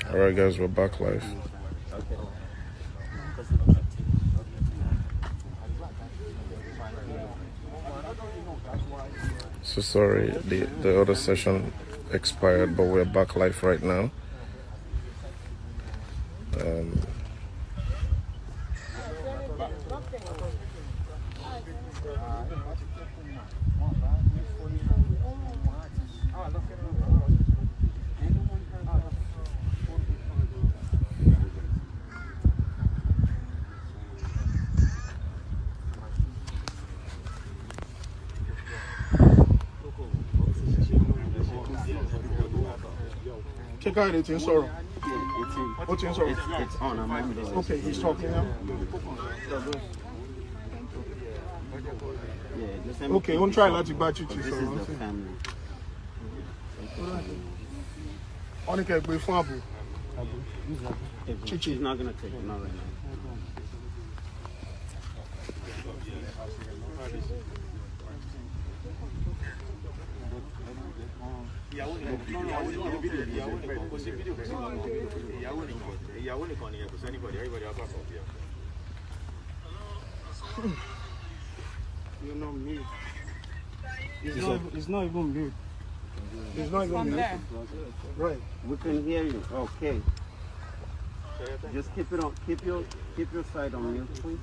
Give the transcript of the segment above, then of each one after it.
Alright guys, we're back live. So sorry, the other session expired, but we're back live right now. Check out it's in sorrow. What's in sorrow? It's on. Okay, he's talking now. Okay, we'll try not to batch you. This is the family. Onika be for Abu. She's not gonna take it, not right now. You know me. It's not even mute. It's not even me. Right. We can hear you. Okay. Just keep it on. Keep your side on mute, please.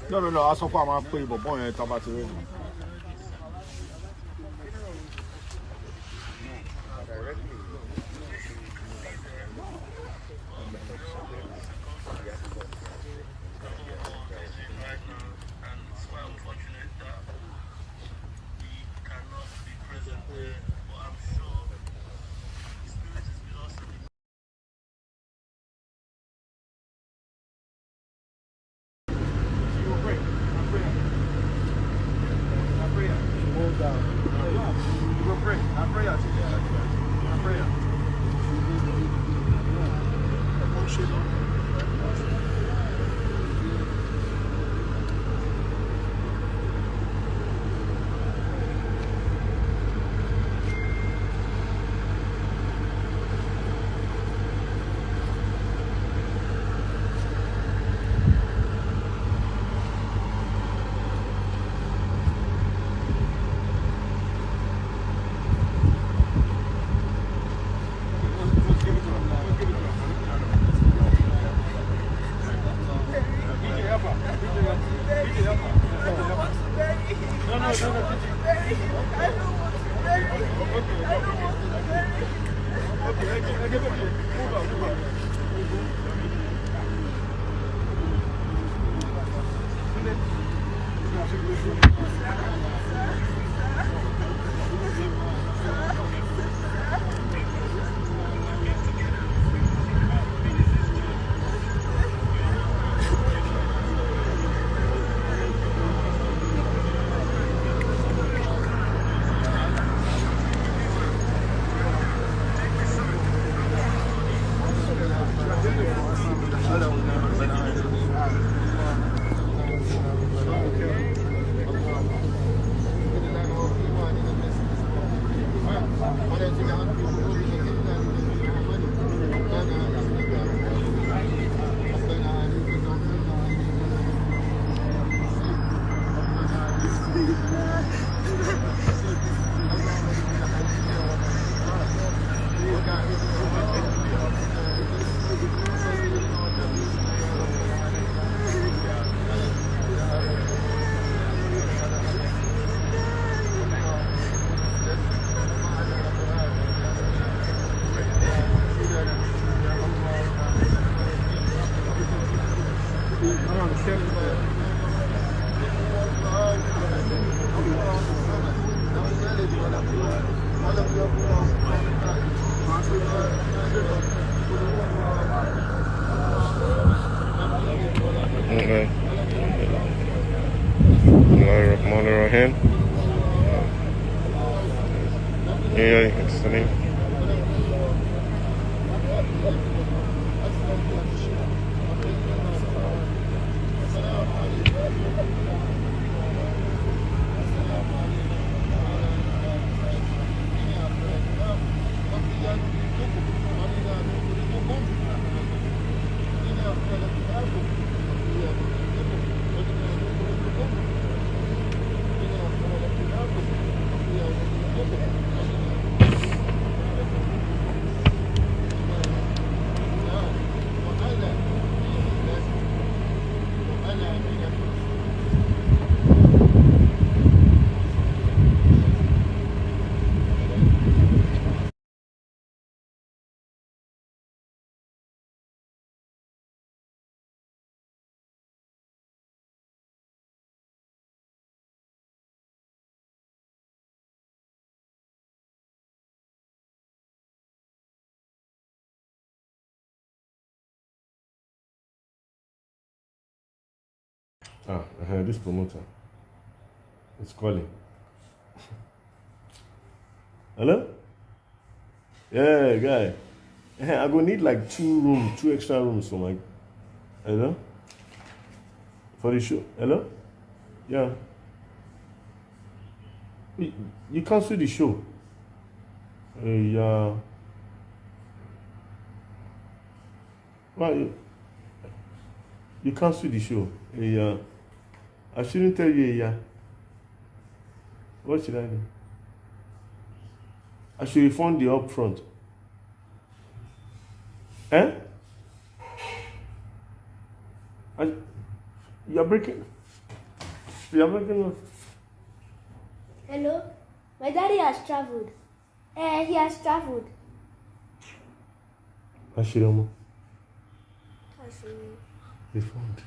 No. I saw what I'm playing, but boy, I'm about to. Okay. Bismillahirrahmanirrahim. Yeah, it's the name. This promoter is calling. Hello? Yeah, guy. I go need like 2 extra rooms for my. Hello? For the show. Hello? Yeah. You cancel the show. Yeah. Why? You cancel the show. Yeah. I shouldn't tell you. Yeah. What should I do? I should refund the upfront. Eh? You're breaking. You're breaking. Hello? My daddy has traveled. He has traveled. Ashiramo. Ashiramo. Refund.